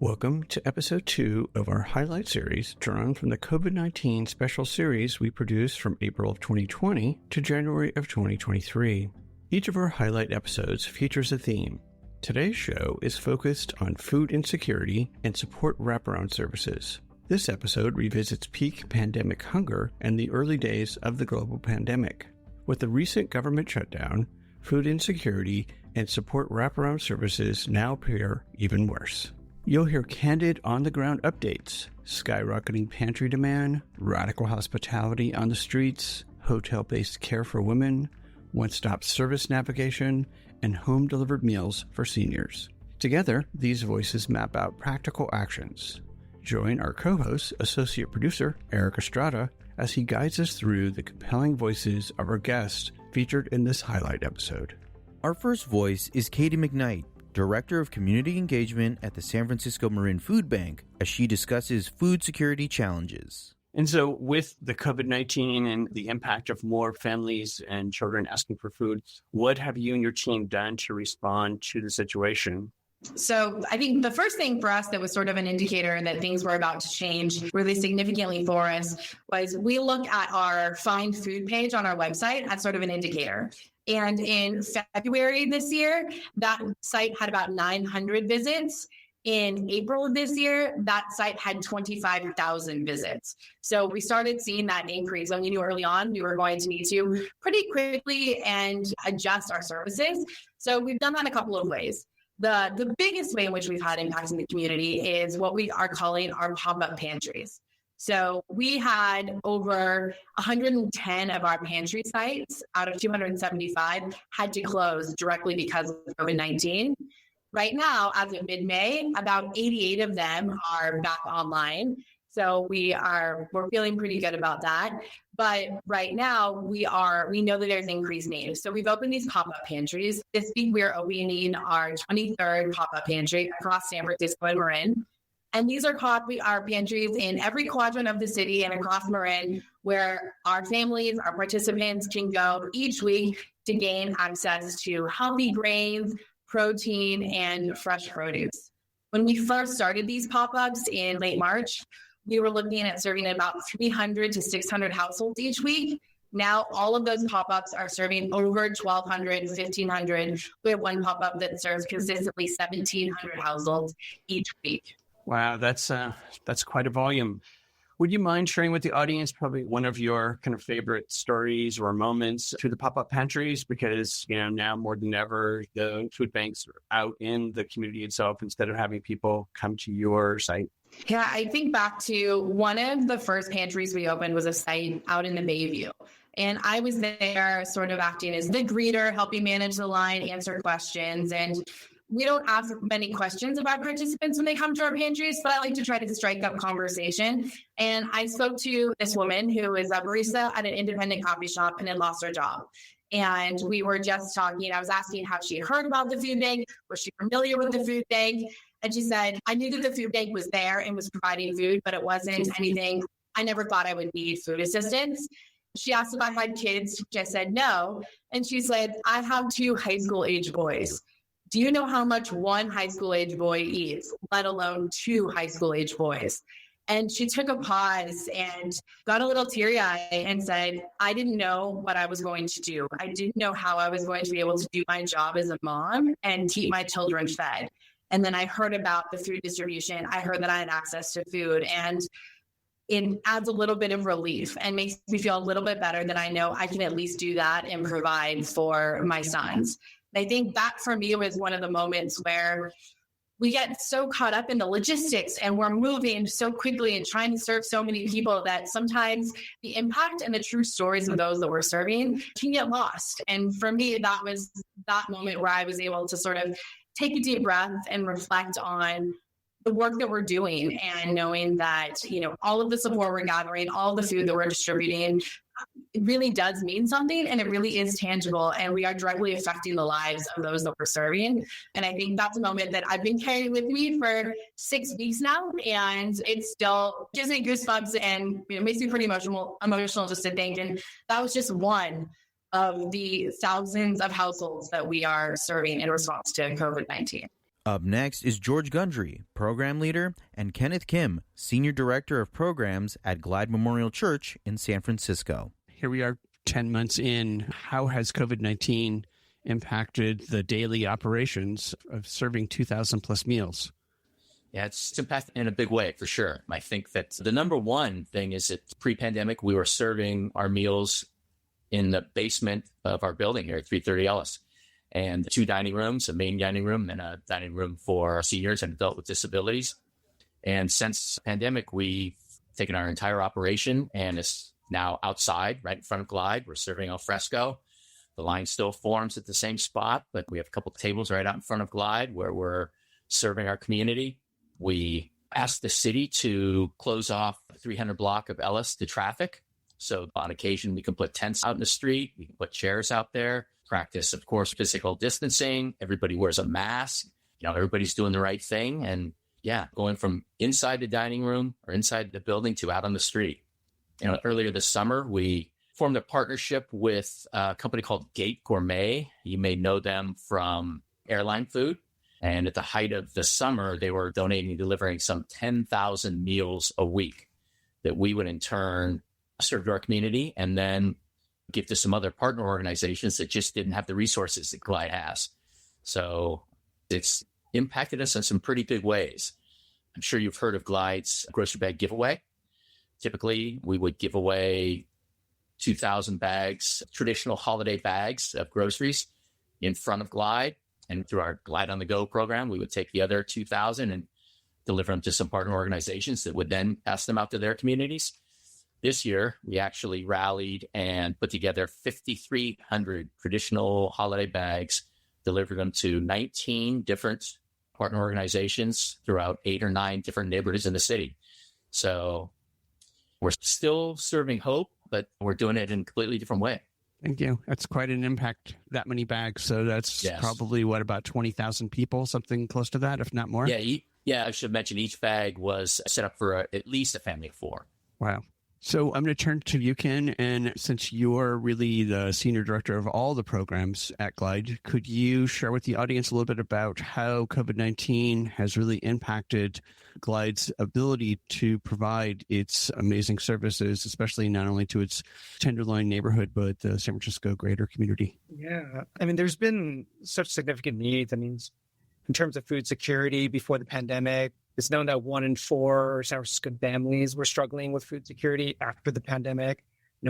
Welcome to episode 2 of our highlight series drawn from the COVID-19 special series we produced from April of 2020 to January of 2023. Each of our highlight episodes features a theme. Today's show is focused on food insecurity and support wraparound services. This episode revisits peak pandemic hunger and the early days of the global pandemic. With the recent government shutdown, food insecurity and support wraparound services now appear even worse. You'll hear candid on-the-ground updates, skyrocketing pantry demand, radical hospitality on the streets, hotel-based care for women, one-stop service navigation, and home-delivered meals for seniors. Together, these voices map out practical actions. Join our co-host, associate producer Eric Estrada, as he guides us through the compelling voices of our guests featured in this highlight episode. Our first voice is Katie McKnight, Director of Community Engagement at the San Francisco Marin Food Bank, as she discusses food security challenges. And so with the COVID-19 and the impact of more families and children asking for food, what have you and your team done to respond to the situation? So I think the first thing for us that was sort of an indicator that things were about to change really significantly for us was we look at our find food page on our website as sort of an indicator. And in February this year, that site had about 900 visits. In April of this year, that site had 25,000 visits. So we started seeing that increase. And we knew early on we were going to need to pretty quickly and adjust our services. So we've done that a couple of ways. The biggest way in which we've had impacts in the community is what we are calling our pop-up pantries. So we had over 110 of our pantry sites out of 275 had to close directly because of COVID-19. Right now, as of mid-May, about 88 of them are back online. So we're feeling pretty good about that. But right now we know that there's increased need. So we've opened these pop-up pantries. This week we're opening our 23rd pop-up pantry across San Francisco and Marin. And these are our pantries in every quadrant of the city and across Marin, where our families, our participants can go each week to gain access to healthy grains, protein, and fresh produce. When we first started these pop-ups in late March, we were looking at serving about 300 to 600 households each week. Now, all of those pop-ups are serving over 1,200, 1,500. We have one pop-up that serves consistently 1,700 households each week. Wow, that's quite a volume. Would you mind sharing with the audience probably one of your kind of favorite stories or moments through the pop-up pantries? Because, now more than ever, the food banks are out in the community itself instead of having people come to your site. Yeah, I think back to one of the first pantries we opened was a site out in the Bayview. And I was there sort of acting as the greeter, helping manage the line, answer questions. And we don't ask many questions about participants when they come to our pantries, but I like to try to strike up conversation. And I spoke to this woman who is a barista at an independent coffee shop and had lost her job. And we were just talking. I was asking how she heard about the food bank. Was she familiar with the food bank? And she said, I knew that the food bank was there and was providing food, but it wasn't anything. I never thought I would need food assistance. She asked if I had kids, which I said no. And she said, I have 2 high school age boys. Do you know how much one high school age boy eats, let alone 2 high school age boys? And she took a pause and got a little teary-eyed and said, I didn't know what I was going to do. I didn't know how I was going to be able to do my job as a mom and keep my children fed. And then I heard about the food distribution. I heard that I had access to food, and it adds a little bit of relief and makes me feel a little bit better that I know I can at least do that and provide for my sons. And I think that for me was one of the moments where we get so caught up in the logistics and we're moving so quickly and trying to serve so many people that sometimes the impact and the true stories of those that we're serving can get lost. And for me, that was that moment where I was able to sort of take a deep breath and reflect on the work that we're doing and knowing that, all of the support we're gathering, all the food that we're distributing, it really does mean something and it really is tangible, and we are directly affecting the lives of those that we're serving. And I think that's a moment that I've been carrying with me for 6 weeks now, and it still gives me goosebumps and makes me pretty emotional just to think. And that was just one of the thousands of households that we are serving in response to COVID-19. Up next is George Gundry, Program Leader, and Kenneth Kim, Senior Director of Programs at Glide Memorial Church in San Francisco. Here we are 10 months in. How has COVID-19 impacted the daily operations of serving 2,000 plus meals? Yeah, it's impacted in a big way, for sure. I think that the number one thing is that pre-pandemic, we were serving our meals in the basement of our building here at 330 Ellis. And 2 dining rooms, a main dining room and a dining room for seniors and adults with disabilities. And since the pandemic, we've taken our entire operation and it's now outside, right in front of Glide. We're serving al fresco. The line still forms at the same spot, but we have a couple of tables right out in front of Glide where we're serving our community. We asked the city to close off the 300 block of Ellis to traffic. So on occasion, we can put tents out in the street. We can put chairs out there. Practice, of course, physical distancing. Everybody wears a mask. Everybody's doing the right thing. And going from inside the dining room or inside the building to out on the street. Earlier this summer, we formed a partnership with a company called Gate Gourmet. You may know them from airline food. And at the height of the summer, they were donating, delivering some 10,000 meals a week that we would in turn serve to our community and then give to some other partner organizations that just didn't have the resources that Glide has. So it's impacted us in some pretty big ways. I'm sure you've heard of Glide's grocery bag giveaway. Typically, we would give away 2,000 bags, traditional holiday bags of groceries in front of Glide. And through our Glide on the Go program, we would take the other 2,000 and deliver them to some partner organizations that would then pass them out to their communities. This year, we actually rallied and put together 5,300 traditional holiday bags, delivered them to 19 different partner organizations throughout 8 or 9 different neighborhoods in the city. So we're still serving hope, but we're doing it in a completely different way. Thank you. That's quite an impact, that many bags. So that's probably, about 20,000 people, something close to that, if not more? Yeah, I should mention each bag was set up for at least a family of 4. Wow. So I'm going to turn to you, Ken, and since you're really the senior director of all the programs at Glide, could you share with the audience a little bit about how COVID-19 has really impacted Glide's ability to provide its amazing services, especially not only to its Tenderloin neighborhood, but the San Francisco greater community? Yeah, there's been such significant needs. In terms of food security before the pandemic, it's known that 1 in 4 San Francisco families were struggling with food security after the pandemic.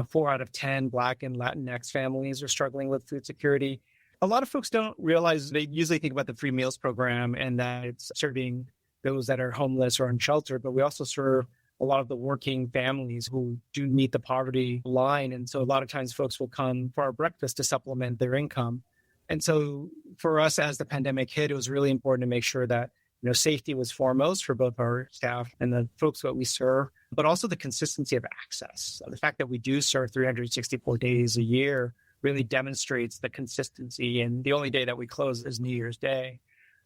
4 out of 10 Black and Latinx families are struggling with food security. A lot of folks don't realize, they usually think about the free meals program and that it's serving those that are homeless or unsheltered, but we also serve a lot of the working families who do meet the poverty line. And so a lot of times folks will come for our breakfast to supplement their income. And so for us, as the pandemic hit, it was really important to make sure that safety was foremost for both our staff and the folks that we serve, but also the consistency of access. The fact that we do serve 364 days a year really demonstrates the consistency. And the only day that we close is New Year's Day.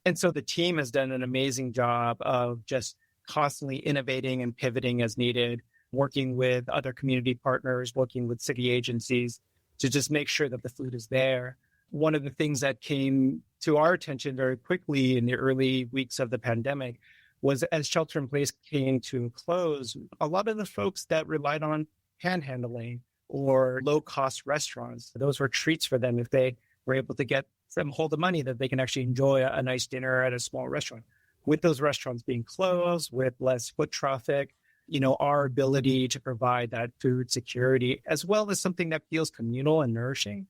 And so the team has done an amazing job of just constantly innovating and pivoting as needed, working with other community partners, working with city agencies to just make sure that the food is there. One of the things that came to our attention very quickly in the early weeks of the pandemic was as shelter in place came to close, a lot of the folks that relied on panhandling or low-cost restaurants, those were treats for them if they were able to get some hold of money that they can actually enjoy a nice dinner at a small restaurant. With those restaurants being closed, with less foot traffic, our ability to provide that food security, as well as something that feels communal and nourishing,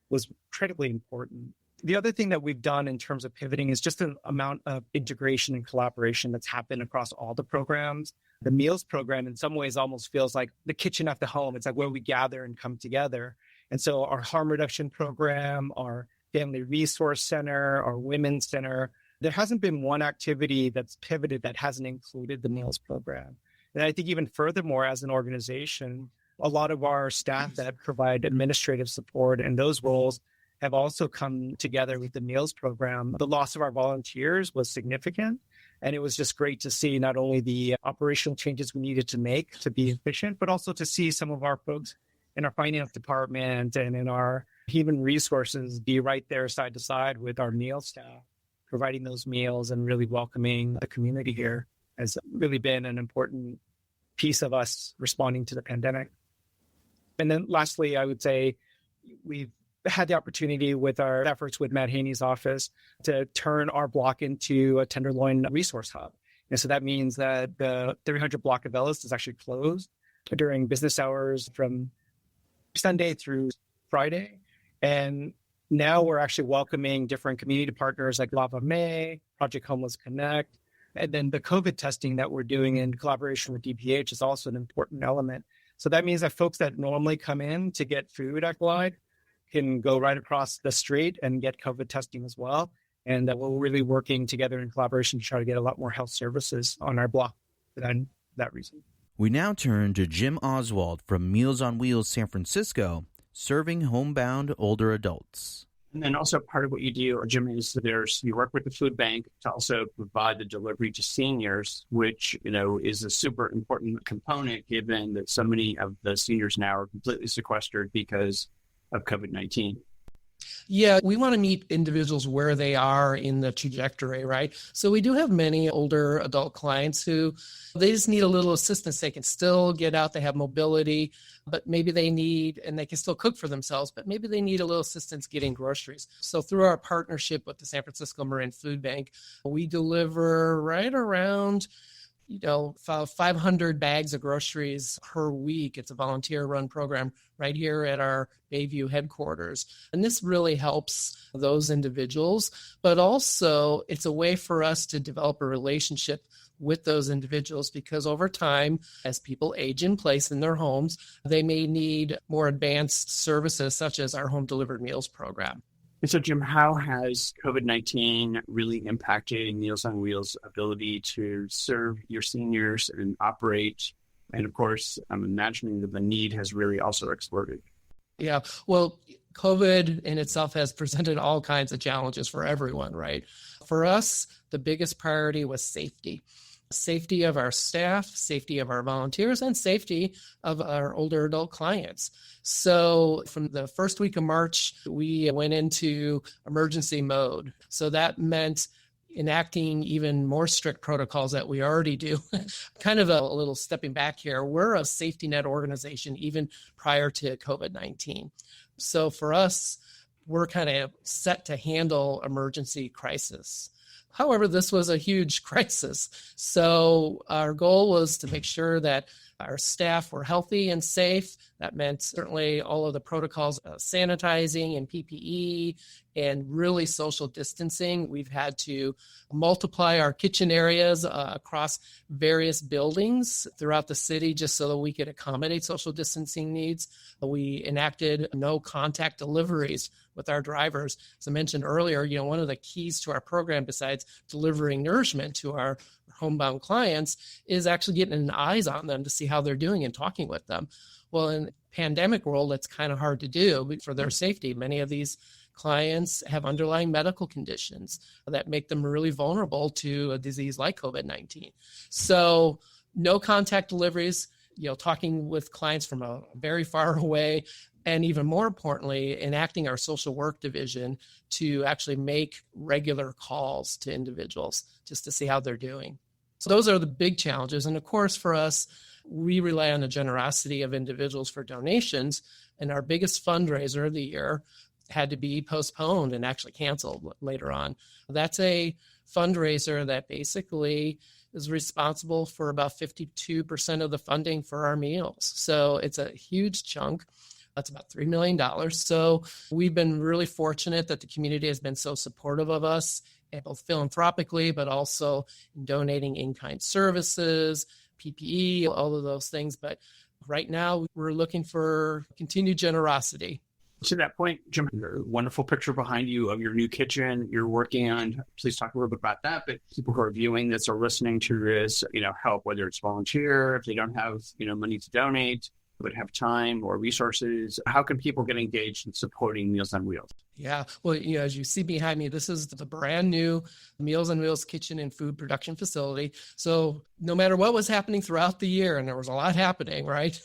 was incredibly important. The other thing that we've done in terms of pivoting is just an amount of integration and collaboration that's happened across all the programs. The meals program in some ways almost feels like the kitchen at the home. It's like where we gather and come together. And so our harm reduction program, our family resource center, our women's center, there hasn't been one activity that's pivoted that hasn't included the meals program. And I think even furthermore, as an organization, a lot of our staff that provide administrative support and those roles have also come together with the meals program. The loss of our volunteers was significant. And it was just great to see not only the operational changes we needed to make to be efficient, but also to see some of our folks in our finance department and in our human resources be right there side to side with our meal staff, providing those meals and really welcoming the community here has really been an important piece of us responding to the pandemic. And then lastly, I would say we've had the opportunity with our efforts with Matt Haney's office to turn our block into a Tenderloin resource hub. And so that means that the 300 block of Ellis is actually closed during business hours from Sunday through Friday. And now we're actually welcoming different community partners like Lava May, Project Homeless Connect, and then the COVID testing that we're doing in collaboration with DPH is also an important element. So that means that folks that normally come in to get food at Glide can go right across the street and get COVID testing as well. And that we're really working together in collaboration to try to get a lot more health services on our block for that reason. We now turn to Jim Oswald from Meals on Wheels San Francisco, serving homebound older adults. And then also part of what you do, Jim, is you work with the food bank to also provide the delivery to seniors, which, is a super important component given that so many of the seniors now are completely sequestered because of COVID-19. Yeah, we want to meet individuals where they are in the trajectory, right? So we do have many older adult clients who they just need a little assistance. They can still get out, they have mobility, but maybe and they can still cook for themselves, but maybe they need a little assistance getting groceries. So through our partnership with the San Francisco Marin Food Bank, we deliver right around 500 bags of groceries per week. It's a volunteer-run program right here at our Bayview headquarters. And this really helps those individuals, but also it's a way for us to develop a relationship with those individuals because over time, as people age in place in their homes, they may need more advanced services such as our home delivered meals program. And so, Jim, how has COVID-19 really impacted Meals on Wheels' ability to serve your seniors and operate? And of course, I'm imagining that the need has really also exploded. Yeah, well, COVID in itself has presented all kinds of challenges for everyone, right? For us, the biggest priority was safety. Safety of our staff, safety of our volunteers, and safety of our older adult clients. So from the first week of March, we went into emergency mode. So that meant enacting even more strict protocols that we already do. Kind of a little stepping back here. We're a safety net organization even prior to COVID-19. So for us, we're kind of set to handle emergency crisis. However, this was a huge crisis. So our goal was to make sure that our staff were healthy and safe. That meant certainly all of the protocols, sanitizing and PPE and really social distancing. We've had to multiply our kitchen areas across various buildings throughout the city just so that we could accommodate social distancing needs. We enacted no contact deliveries with our drivers. As I mentioned earlier, one of the keys to our program, besides delivering nourishment to our homebound clients, is actually getting eyes on them to see how they're doing and talking with them. Well, in the pandemic world, that's kind of hard to do for their safety. Many of these clients have underlying medical conditions that make them really vulnerable to a disease like COVID-19. So no contact deliveries, talking with clients from a very far away, and even more importantly, enacting our social work division to actually make regular calls to individuals just to see how they're doing. So those are the big challenges. And of course, for us, we rely on the generosity of individuals for donations. And our biggest fundraiser of the year had to be postponed and actually canceled later on. That's a fundraiser that basically is responsible for about 52% of the funding for our meals. So it's a huge chunk. That's about $3 million. So we've been really fortunate that the community has been so supportive of us, both philanthropically, but also in donating in-kind services, PPE, all of those things. But right now, we're looking for continued generosity. To that point, Jim, a wonderful picture behind you of your new kitchen you're working on. Please talk a little bit about that. But people who are viewing this or listening to this, help, whether it's volunteer, if they don't have, money to donate, but have time or resources, how can people get engaged in supporting Meals on Wheels? Yeah. Well, as you see behind me, this is the brand new Meals on Wheels kitchen and food production facility. So no matter what was happening throughout the year, and there was a lot happening, right,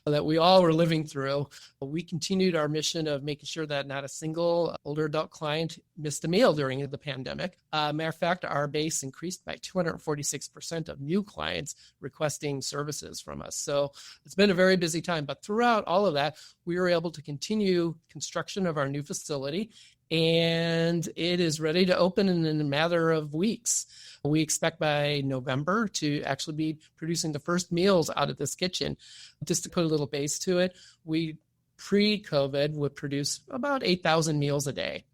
that we all were living through, we continued our mission of making sure that not a single older adult client missed a meal during the pandemic. Matter of fact, our base increased by 246% of new clients requesting services from us. So it's been a very busy time. But throughout all of that, we were able to continue construction of our new facility, and it is ready to open in a matter of weeks. We expect by November to actually be producing the first meals out of this kitchen. Just to put a little base to it, we pre-COVID would produce about 8,000 meals a day.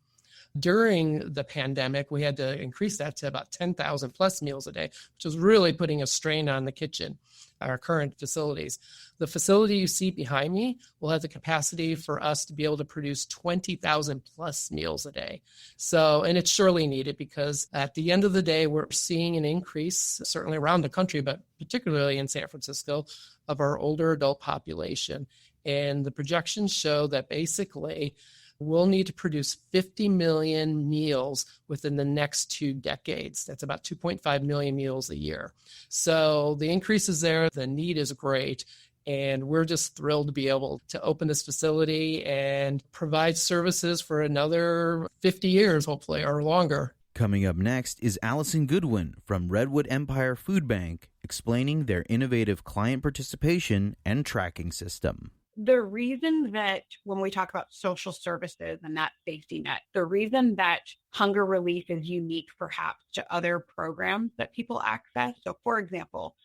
During the pandemic, we had to increase that to about 10,000 plus meals a day, which was really putting a strain on the kitchen, our current facilities. The facility you see behind me will have the capacity for us to be able to produce 20,000 plus meals a day. So, and it's surely needed because at the end of the day, we're seeing an increase, certainly around the country, but particularly in San Francisco, of our older adult population. And the projections show that basically we'll need to produce 50 million meals within the next 2 decades. That's about 2.5 million meals a year. So the increase is there. The need is great. And we're just thrilled to be able to open this facility and provide services for another 50 years, hopefully, or longer. Coming up next is Allison Goodwin from Redwood Empire Food Bank, explaining their innovative client participation and tracking system. The reason that when we talk about social services and that safety net, the reason that hunger relief is unique perhaps to other programs that people access. So for example,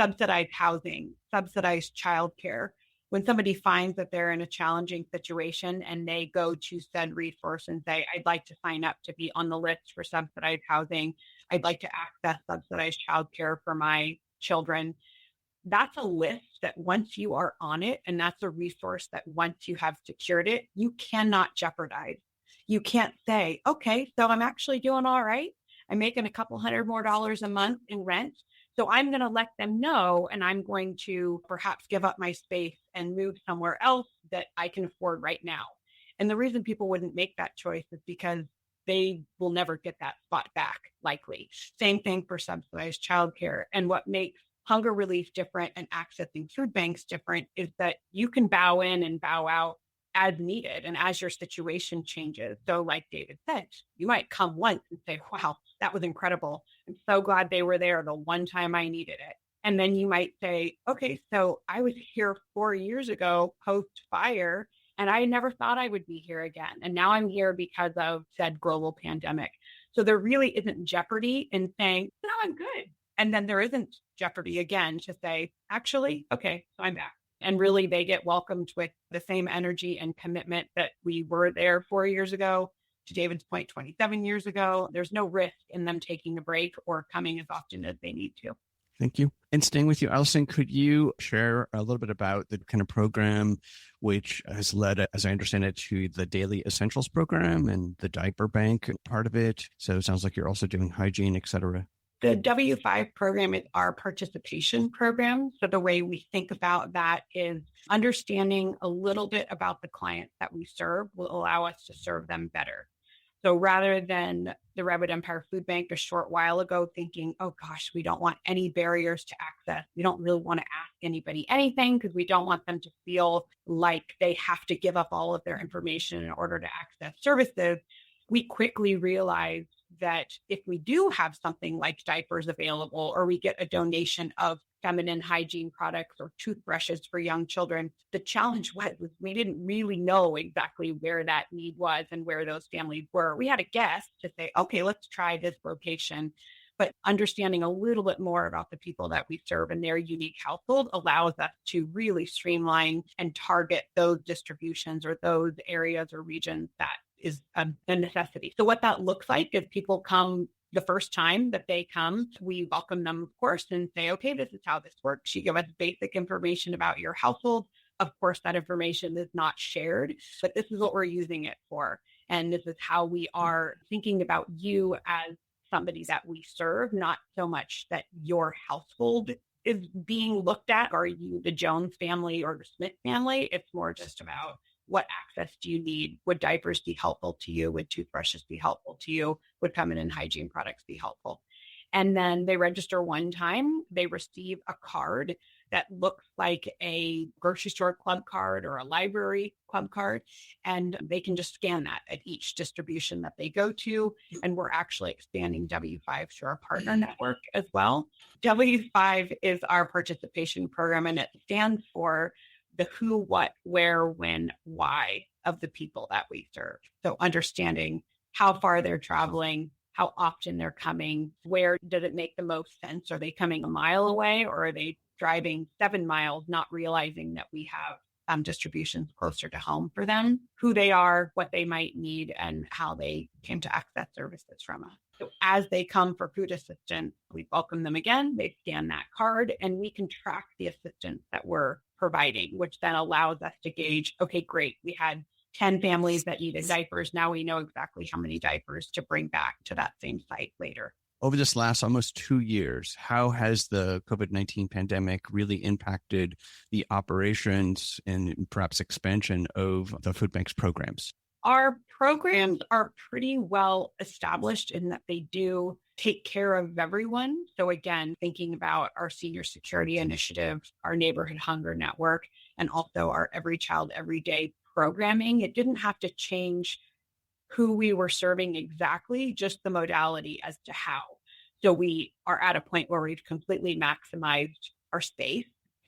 subsidized housing, subsidized childcare. When somebody finds that they're in a challenging situation and they go to said resource and say, I'd like to sign up to be on the list for subsidized housing. I'd like to access subsidized childcare for my children. That's a list that once you are on it, and that's a resource that once you have secured it, you cannot jeopardize. You can't say, okay, so I'm actually doing all right. I'm making a couple $100 more a month in rent. So I'm going to let them know, and I'm going to perhaps give up my space and move somewhere else that I can afford right now. And the reason people wouldn't make that choice is because they will never get that spot back, likely. Same thing for subsidized childcare. And what makes hunger relief different and accessing food banks different is that you can bow in and bow out as needed and as your situation changes. So like David said, you might come once and say, wow, that was incredible. I'm so glad they were there the one time I needed it. And then you might say, okay, so I was here 4 years ago post-fire, and I never thought I would be here again. And now I'm here because of said global pandemic. So there really isn't jeopardy in saying, no, I'm good. And then there isn't jeopardy again to say, actually, okay, so I'm back. And really, they get welcomed with the same energy and commitment that we were there 4 years ago. To David's point, 27 years ago, there's no risk in them taking a break or coming as often as they need to. Thank you. And staying with you, Allison, could you share a little bit about the kind of program which has led, as I understand it, to the Daily Essentials program and the diaper bank part of it? So it sounds like you're also doing hygiene, et cetera. The W5 program is our participation program. So the way we think about that is understanding a little bit about the clients that we serve will allow us to serve them better. So rather than the Redwood Empire Food Bank a short while ago thinking, oh gosh, we don't want any barriers to access. We don't really want to ask anybody anything because we don't want them to feel like they have to give up all of their information in order to access services. We quickly realized that if we do have something like diapers available, or we get a donation of feminine hygiene products or toothbrushes for young children, the challenge was we didn't really know exactly where that need was and where those families were. We had a guess to say, okay, let's try this location. But understanding a little bit more about the people that we serve and their unique household allows us to really streamline and target those distributions or those areas or regions that is a necessity. So what that looks like is people come the first time that they come, we welcome them, of course, and say, okay, this is how this works. You give us basic information about your household. Of course, that information is not shared, but this is what we're using it for. And this is how we are thinking about you as somebody that we serve, not so much that your household is being looked at. Are you the Jones family or the Smith family? It's more just about what access do you need? Would diapers be helpful to you? Would toothbrushes be helpful to you? Would feminine hygiene products be helpful? And then they register one time, they receive a card that looks like a grocery store club card or a library club card. And they can just scan that at each distribution that they go to. And we're actually expanding W5 to our partner network as well. W5 is our participation program, and it stands for the who, what, where, when, why of the people that we serve. So understanding how far they're traveling, how often they're coming, where does it make the most sense? Are they coming a mile away, or are they driving 7 miles, not realizing that we have distributions closer to home for them, who they are, what they might need, and how they came to access services from us. So as they come for food assistance, we welcome them again, they scan that card, and we can track the assistance that we're providing, which then allows us to gauge, okay, great, we had 10 families that needed diapers. Now we know exactly how many diapers to bring back to that same site later. Over this last almost 2 years, how has the COVID-19 pandemic really impacted the operations and perhaps expansion of the food bank's programs? Our programs are pretty well established in that they do take care of everyone. So again, thinking about our senior security initiative, our neighborhood hunger network, and also our Every Child, Every Day programming, it didn't have to change who we were serving exactly, just the modality as to how. So we are at a point where we've completely maximized our space.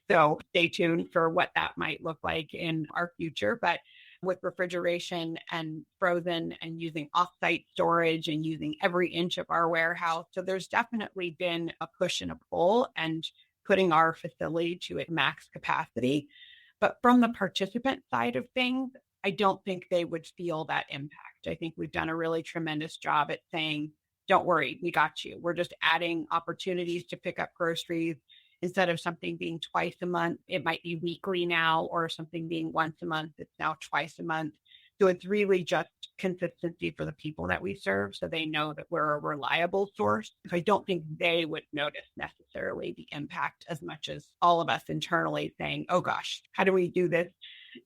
So stay tuned for what that might look like in our future. But with refrigeration and frozen and using offsite storage and using every inch of our warehouse. So there's definitely been a push and a pull and putting our facility to its max capacity. But from the participant side of things, I don't think they would feel that impact. I think we've done a really tremendous job at saying, don't worry, we got you. We're just adding opportunities to pick up groceries. Instead of something being twice a month, it might be weekly now, or something being once a month, it's now twice a month. So it's really just consistency for the people that we serve, so they know that we're a reliable source. So I don't think they would notice necessarily the impact as much as all of us internally saying, oh gosh, how do we do this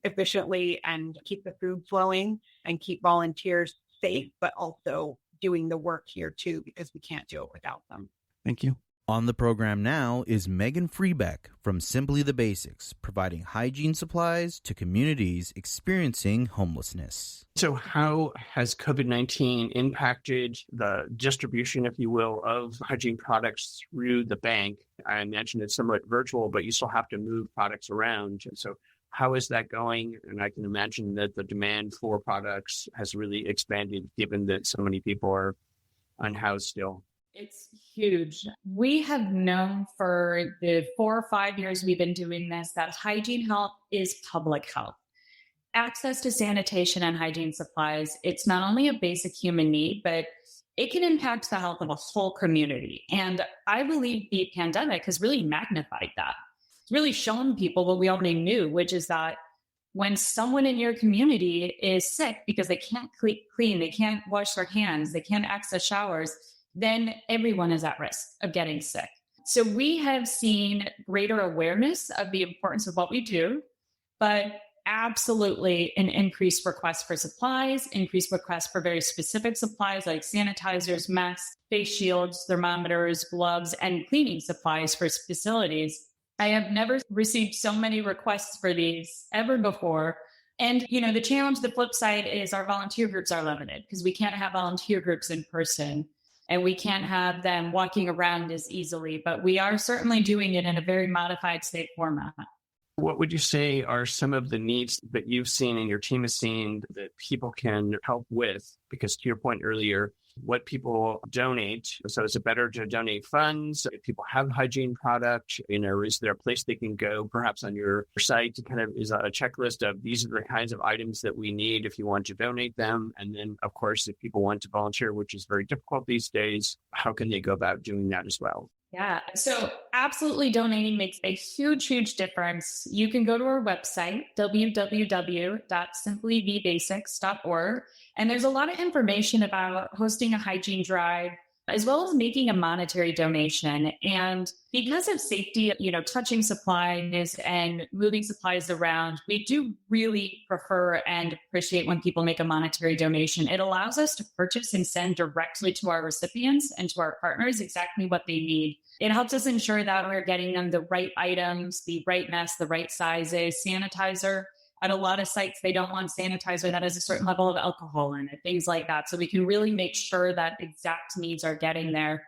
efficiently and keep the food flowing and keep volunteers safe, but also doing the work here too, because we can't do it without them. Thank you. On the program now is Megan Freebeck from Simply the Basics, providing hygiene supplies to communities experiencing homelessness. So how has COVID-19 impacted the distribution, if you will, of hygiene products through the bank? I mentioned it's somewhat virtual, but you still have to move products around. So how is that going? And I can imagine that the demand for products has really expanded given that so many people are unhoused still. It's huge. We have known for the 4 or 5 years we've been doing this that hygiene health is public health. Access to sanitation and hygiene supplies, it's not only a basic human need, but it can impact the health of a whole community. And I believe the pandemic has really magnified that. It's really shown people what we already knew, which is that when someone in your community is sick because they can't clean, they can't wash their hands, they can't access showers, then everyone is at risk of getting sick. So we have seen greater awareness of the importance of what we do, but absolutely an increased request for supplies, increased request for very specific supplies like sanitizers, masks, face shields, thermometers, gloves, and cleaning supplies for facilities. I have never received so many requests for these ever before. And, the challenge, the flip side is our volunteer groups are limited because we can't have volunteer groups in person. And we can't have them walking around as easily, but we are certainly doing it in a very modified state format. What would you say are some of the needs that you've seen and your team has seen that people can help with? Because to your point earlier, what people donate. So is it better to donate funds? If people have hygiene product, is there a place they can go perhaps on your site to kind of is a checklist of these are the kinds of items that we need if you want to donate them? And then of course, if people want to volunteer, which is very difficult these days, how can they go about doing that as well? Yeah. So absolutely donating makes a huge, huge difference. You can go to our website, www.simplythebasics.org. And there's a lot of information about hosting a hygiene drive, as well as making a monetary donation. And because of safety, touching supplies and moving supplies around, we do really prefer and appreciate when people make a monetary donation. It allows us to purchase and send directly to our recipients and to our partners exactly what they need. It helps us ensure that we're getting them the right items, the right mess, the right sizes, sanitizer. At a lot of sites, they don't want sanitizer that has a certain level of alcohol in it, things like that. So we can really make sure that exact needs are getting there.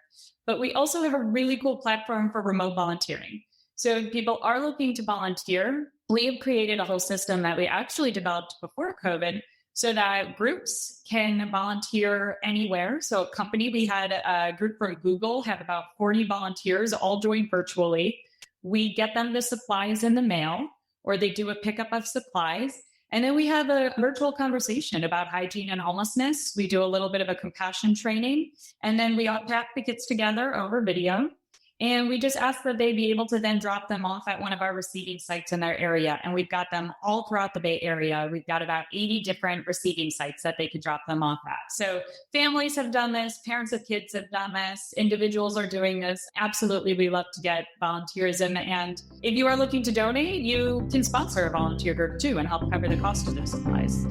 But we also have a really cool platform for remote volunteering. So if people are looking to volunteer, we have created a whole system that we actually developed before COVID so that groups can volunteer anywhere. So a company, we had a group from Google, have about 40 volunteers, all joined virtually. We get them the supplies in the mail, or they do a pickup of supplies. And then we have a virtual conversation about hygiene and homelessness. We do a little bit of a compassion training, and then we unpack the kits together over video. And we just ask that they be able to then drop them off at one of our receiving sites in their area. And we've got them all throughout the Bay Area. We've got about 80 different receiving sites that they could drop them off at. So families have done this, parents of kids have done this, individuals are doing this. Absolutely, we love to get volunteerism. And if you are looking to donate, you can sponsor a volunteer group too and help cover the cost of those supplies.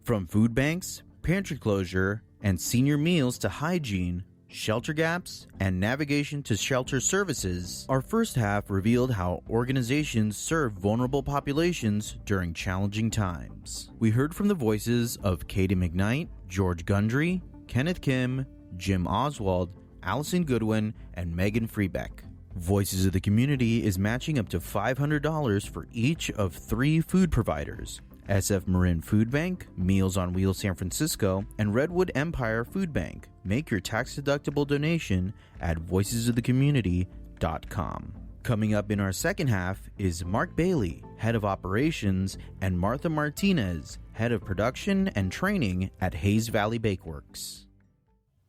From food banks, pantry closure, and senior meals to hygiene, shelter gaps, and navigation to shelter services, our first half revealed how organizations serve vulnerable populations during challenging times. We heard from the voices of Katie McKnight, George Gundry, Kenneth Kim, Jim Oswald, Allison Goodwin, and Megan Freebeck. Voices of the Community is matching up to $500 for each of 3 food providers: SF-Marin Food Bank, Meals on Wheels San Francisco, and Redwood Empire Food Bank. Make your tax-deductible donation at voicesofthecommunity.com. Coming up in our second half is Mark Bailey, Head of Operations, and Martha Martinez, Head of Production and Training at Hayes Valley Bakeworks.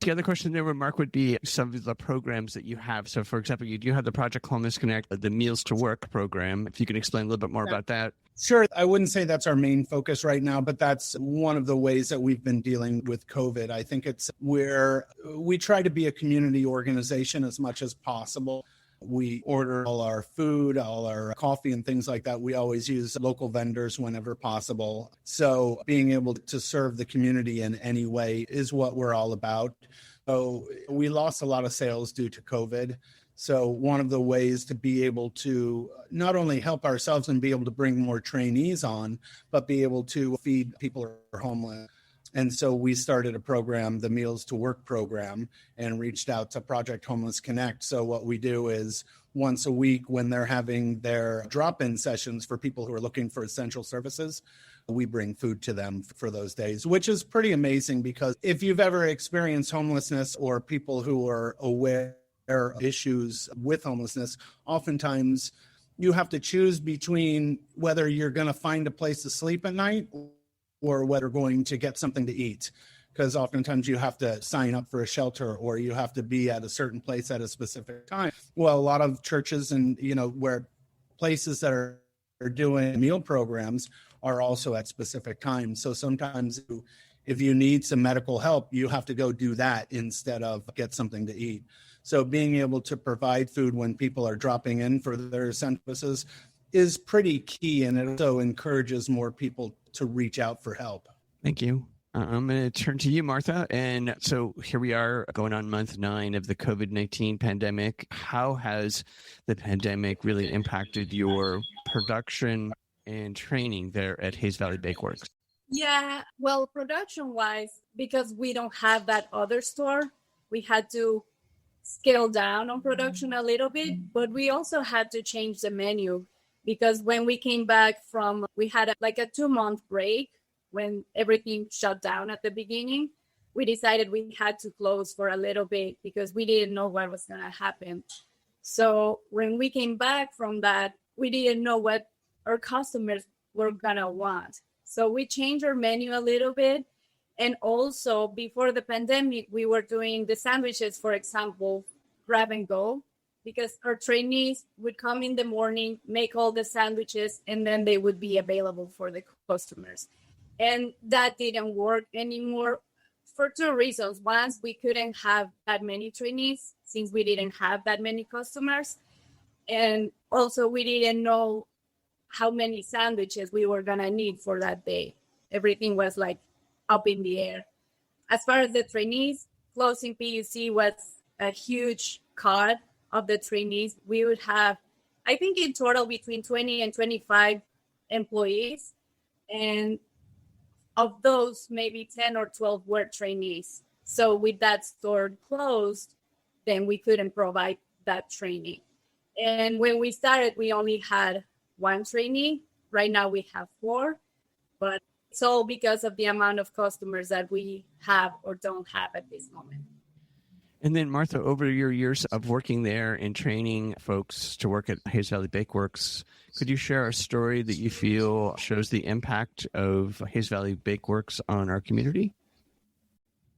The other question there, Mark, would be some of the programs that you have. So, for example, you do have the Project Homeless Connect, the Meals to Work program. If you could explain a little bit more about that. Sure. I wouldn't say that's our main focus right now, but that's one of the ways that we've been dealing with COVID. I think it's where we try to be a community organization as much as possible. We order all our food, all our coffee and things like that. We always use local vendors whenever possible. So being able to serve the community in any way is what we're all about. So we lost a lot of sales due to COVID. So one of the ways to be able to not only help ourselves and be able to bring more trainees on, but be able to feed people who are homeless. And so we started a program, the Meals to Work program, and reached out to Project Homeless Connect. So what we do is once a week when they're having their drop-in sessions for people who are looking for essential services, we bring food to them for those days, which is pretty amazing because if you've ever experienced homelessness or people who are aware of issues with homelessness, oftentimes you have to choose between whether you're going to find a place to sleep at night or whether you're going to get something to eat. Because oftentimes you have to sign up for a shelter or you have to be at a certain place at a specific time. Well, a lot of churches and, where places that are doing meal programs are also at specific times. So sometimes if you need some medical help, you have to go do that instead of get something to eat. So being able to provide food when people are dropping in for their essentials is pretty key, and it also encourages more people to reach out for help. Thank you. I'm going to turn to you, Martha. And so here we are going on month 9 of the COVID-19 pandemic. How has the pandemic really impacted your production and training there at Hayes Valley Bakeworks? Yeah, well, production-wise, because we don't have that other store, we had to scale down on production a little bit, but we also had to change the menu because when we came back we had a 2-month break when everything shut down at the beginning. We decided we had to close for a little bit because we didn't know what was going to happen. So when we came back from that, we didn't know what our customers were going to want. So we changed our menu a little bit. And also before the pandemic, we were doing the sandwiches, for example, grab and go, because our trainees would come in the morning, make all the sandwiches, and then they would be available for the customers. And that didn't work anymore for two reasons. One, we couldn't have that many trainees since we didn't have that many customers. And also we didn't know how many sandwiches we were going to need for that day. Everything was like up in the air. As far as the trainees, closing PUC was a huge cut of the trainees. We would have, I think in total, between 20 and 25 employees. And of those, maybe 10 or 12 were trainees. So with that store closed, then we couldn't provide that training. And when we started, we only had one trainee. Right now we have 4, but it's all because of the amount of customers that we have or don't have at this moment. And then, Martha, over your years of working there and training folks to work at Hayes Valley Bakeworks, could you share a story that you feel shows the impact of Hayes Valley Bakeworks on our community?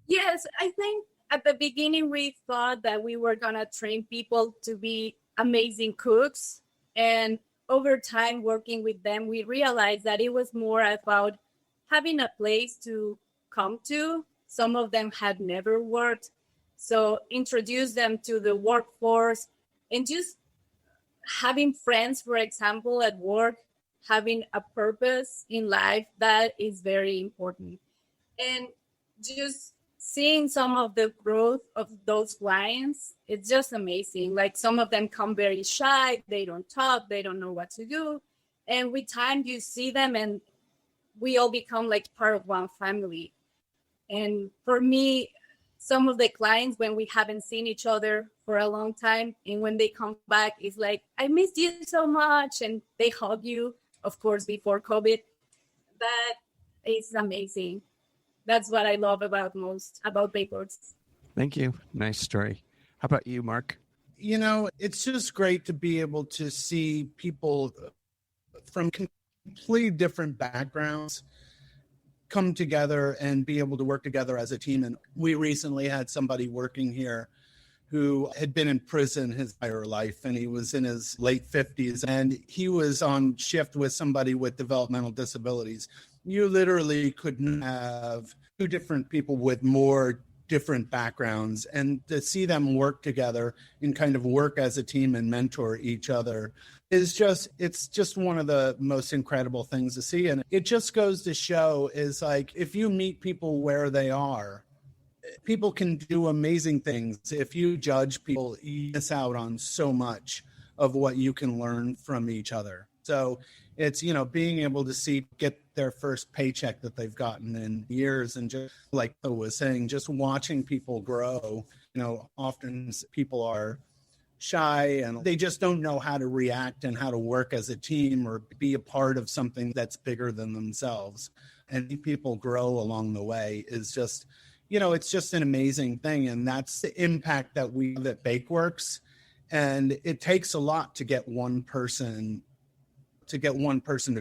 Yes, I think at the beginning we thought that we were going to train people to be amazing cooks. And over time working with them, we realized that it was more about having a place to come to. Some of them had never worked. So introduce them to the workforce and just having friends, for example, at work, having a purpose in life, that is very important. And just seeing some of the growth of those clients, it's just amazing. Like some of them come very shy, they don't talk, they don't know what to do. And with time you see them and we all become like part of one family. And for me, some of the clients, when we haven't seen each other for a long time, and when they come back, it's like, I missed you so much. And they hug you, of course, before COVID. That is amazing. That's what I love most about Bakeworks. Thank you. Nice story. How about you, Mark? You know, it's just great to be able to see people from completely different backgrounds come together and be able to work together as a team. And we recently had somebody working here who had been in prison his entire life, and he was in his late 50s, and he was on shift with somebody with developmental disabilities. You literally couldn't have 2 different people with more different backgrounds, and to see them work together and kind of work as a team and mentor each other is it's just one of the most incredible things to see. And it just goes to show is like, if you meet people where they are, people can do amazing things. If you judge people, you miss out on so much of what you can learn from each other. So it's, being able to get their first paycheck that they've gotten in years. And just like I was saying, just watching people grow, often people are shy and they just don't know how to react and how to work as a team or be a part of something that's bigger than themselves. And people grow along the way is just, it's just an amazing thing. And that's the impact that we have at Bakeworks. And it takes a lot to get one person to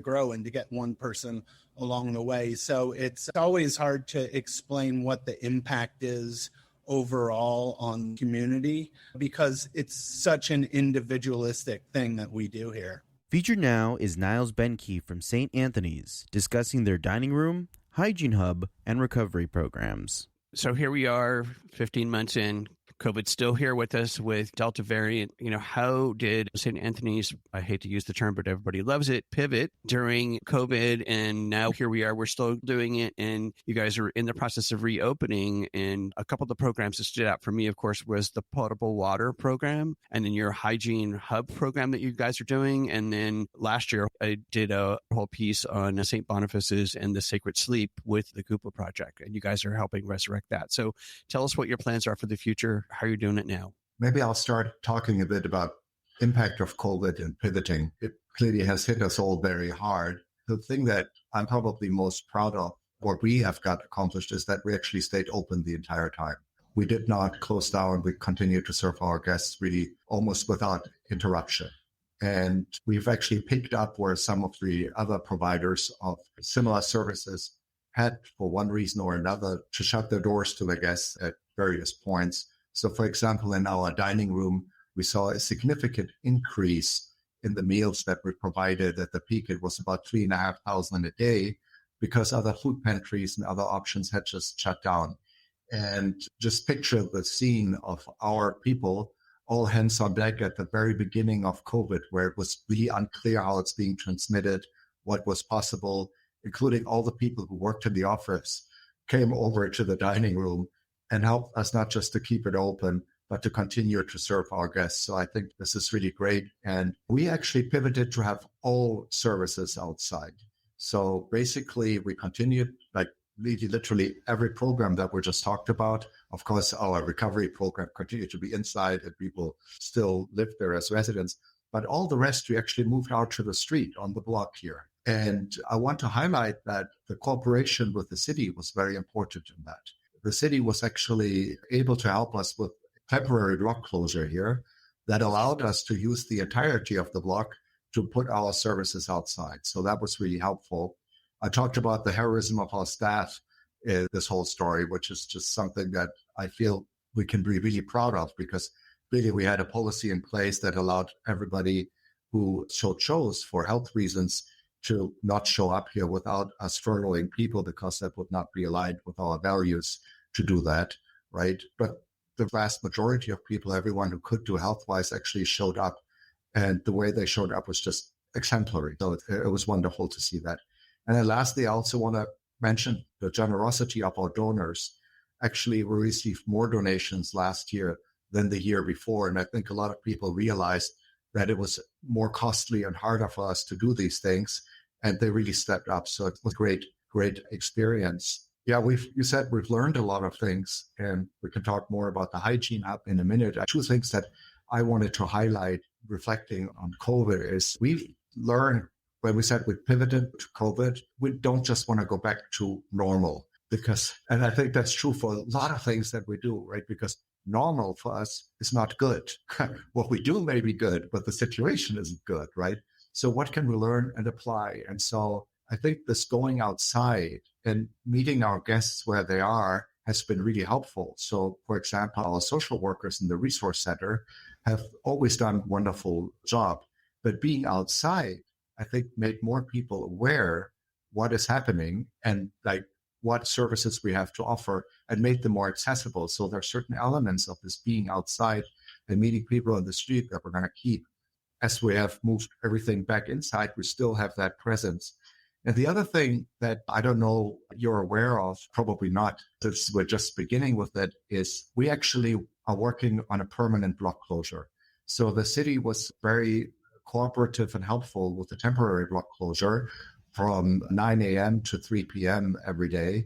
grow and to get one person along the way. So it's always hard to explain what the impact is overall on the community because it's such an individualistic thing that we do here. Featured now is Niles Benke from St. Anthony's discussing their dining room, hygiene hub, and recovery programs. So here we are 15 months in. COVID's still here with us with Delta variant. How did St. Anthony's, I hate to use the term, but everybody loves it, pivot during COVID? And now here we are, we're still doing it. And you guys are in the process of reopening. And a couple of the programs that stood out for me, of course, was the potable water program and then your hygiene hub program that you guys are doing. And then last year, I did a whole piece on St. Boniface's and the Sacred Sleep with the Coupa Project. And you guys are helping resurrect that. So tell us what your plans are for the future. How are you doing it now? Maybe I'll start talking a bit about impact of COVID and pivoting. It clearly has hit us all very hard. The thing that I'm probably most proud of, what we have got accomplished, is that we actually stayed open the entire time. We did not close down. We continued to serve our guests really almost without interruption. And we've actually picked up where some of the other providers of similar services had, for one reason or another, to shut their doors to their guests at various points. So, for example, in our dining room, we saw a significant increase in the meals that we provided. At the peak, it was about 3,500 a day. because other food pantries and other options had just shut down. And just picture the scene of our people, all hands on deck at the very beginning of COVID, where it was really unclear how it's being transmitted, what was possible, including all the people who worked in the office, came over to the dining room and helped us not just to keep it open, but to continue to serve our guests. So I think this is really great. And we actually pivoted to have all services outside. So basically, we continued like literally every program that we just talked about. Of course, our recovery program continued to be inside and people still live there as residents. But all the rest, we actually moved out to the street on the block here. And I want to highlight that the cooperation with the city was very important in that. The city was actually able to help us with temporary block closure here that allowed us to use the entirety of the block to put our services outside. So that was really helpful. I talked about the heroism of our staff in this whole story, which is just something that I feel we can be really proud of, because really we had a policy in place that allowed everybody who chose for health reasons to not show up here without us furloughing people, because that would not be aligned with our values to do that, right? But the vast majority of people, everyone who could do health-wise, actually showed up. And the way they showed up was just exemplary. So it was wonderful to see that. And then lastly, I also want to mention the generosity of our donors. Actually, we received more donations last year than the year before. And I think a lot of people realized that it was more costly and harder for us to do these things. And they really stepped up. So it was a great experience. Yeah, you said we've learned a lot of things, and we can talk more about the hygiene hub in a minute. Two things that I wanted to highlight reflecting on COVID is we've learned when we said we pivoted to COVID, we don't just want to go back to normal and I think that's true for a lot of things that we do, right? Because normal for us is not good. What we do may be good, but the situation isn't good, right? So what can we learn and apply? And so I think this going outside and meeting our guests where they are has been really helpful. So, for example, our social workers in the resource center have always done a wonderful job. But being outside, I think, made more people aware what is happening and like what services we have to offer, and made them more accessible. So there are certain elements of this being outside and meeting people on the street that we're going to keep. As we have moved everything back inside, we still have that presence. And the other thing that I don't know you're aware of, probably not, since we're just beginning with it, is we actually are working on a permanent block closure. So the city was very cooperative and helpful with the temporary block closure from 9 a.m. to 3 p.m. every day.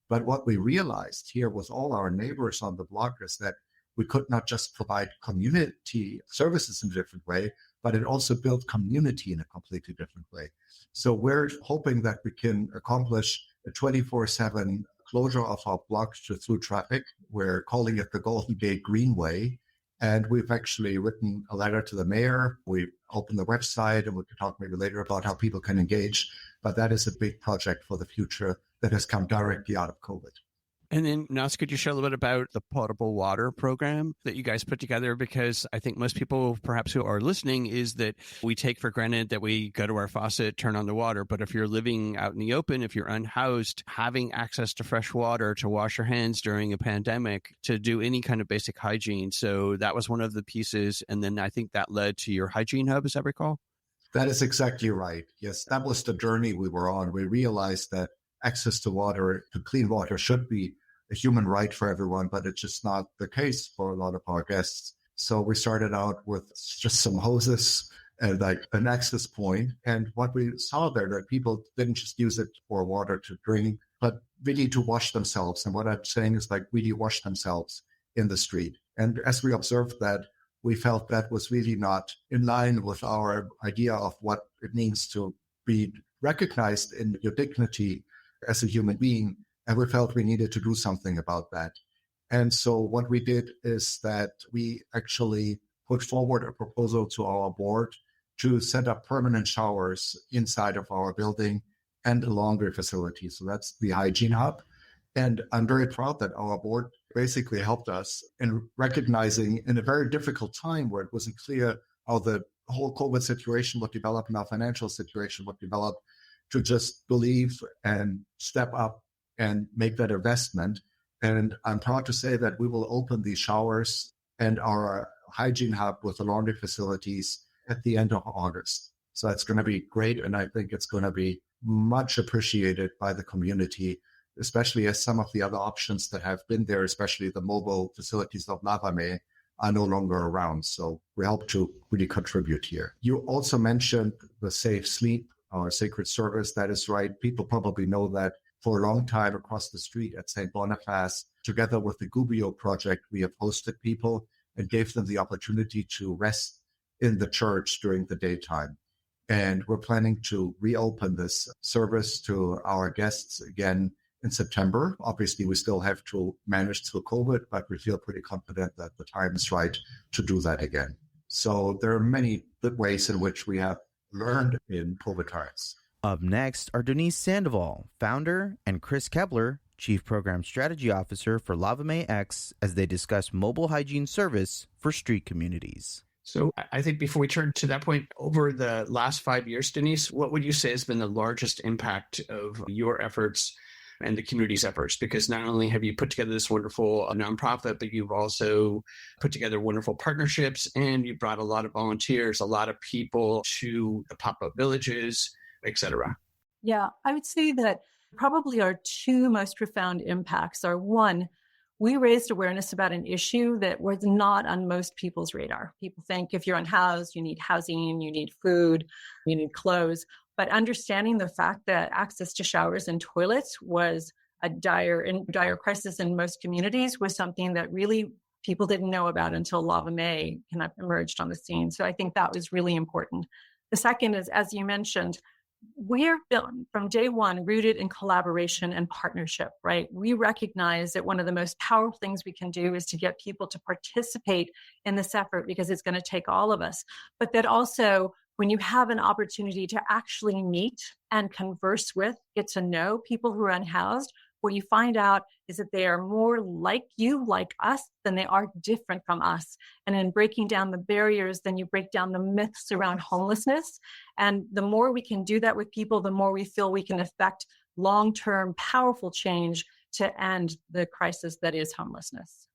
But what we realized here with all our neighbors on the block is that we could not just provide community services in a different way, but it also built community in a completely different way. So we're hoping that we can accomplish a 24/7 closure of our block to through traffic. We're calling it the Golden Gate Greenway. And we've actually written a letter to the mayor. We've opened the website, and we can talk maybe later about how people can engage. But that is a big project for the future that has come directly out of COVID. And then, Nas, could you share a little bit about the potable water program that you guys put together? Because I think most people, perhaps who are listening, is that we take for granted that we go to our faucet, turn on the water. But if you're living out in the open, if you're unhoused, having access to fresh water to wash your hands during a pandemic, to do any kind of basic hygiene. So that was one of the pieces. And then I think that led to your hygiene hub, as I recall. That is exactly right. Yes, that was the journey we were on. We realized that access to water, to clean water, should be a human right for everyone, but it's just not the case for a lot of our guests. So we started out with just some hoses and like an access point. And what we saw there, that people didn't just use it for water to drink, but really to wash themselves. And what I'm saying is like really wash themselves in the street. And as we observed that, we felt that was really not in line with our idea of what it means to be recognized in your dignity as a human being. And we felt we needed to do something about that. And so what we did is that we actually put forward a proposal to our board to set up permanent showers inside of our building and a laundry facility. So that's the hygiene hub. And I'm very proud that our board basically helped us in recognizing in a very difficult time where it wasn't clear how the whole COVID situation would develop and our financial situation would develop, to just believe and step up and make that investment. And I'm proud to say that we will open the showers and our hygiene hub with the laundry facilities at the end of August. So it's going to be great. And I think it's going to be much appreciated by the community, especially as some of the other options that have been there, especially the mobile facilities of Lavame, are no longer around. So we hope to really contribute here. You also mentioned the Safe Sleep, our sacred service. That is right. People probably know that for a long time across the street at St. Boniface, together with the Gubbio Project, we have hosted people and gave them the opportunity to rest in the church during the daytime. And we're planning to reopen this service to our guests again in September. Obviously, we still have to manage through COVID, but we feel pretty confident that the time is right to do that again. So there are many good ways in which we have learned in COVID times. Up next are Denise Sandoval, founder, and Chris Kepler, Chief Program Strategy Officer for Lavame X, as they discuss mobile hygiene service for street communities. So I think before we turn to that point, over the last 5 years, Denise, what would you say has been the largest impact of your efforts and the community's efforts? Because not only have you put together this wonderful nonprofit, but you've also put together wonderful partnerships, and you brought a lot of volunteers, a lot of people to the pop-up villages, et cetera. Yeah, I would say that probably our two most profound impacts are, one, we raised awareness about an issue that was not on most people's radar. People think if you're unhoused, you need housing, you need food, you need clothes. But understanding the fact that access to showers and toilets was a dire crisis in most communities was something that really people didn't know about until Lavame kind of emerged on the scene. So I think that was really important. The second is, as you mentioned, we're built from day one rooted in collaboration and partnership, right? We recognize that one of the most powerful things we can do is to get people to participate in this effort, because it's going to take all of us. But that also, when you have an opportunity to actually meet and converse with, get to know people who are unhoused, what you find out is that they are more like you, like us, than they are different from us. And in breaking down the barriers, then you break down the myths around homelessness. And the more we can do that with people, the more we feel we can affect long-term, powerful change to end the crisis that is homelessness.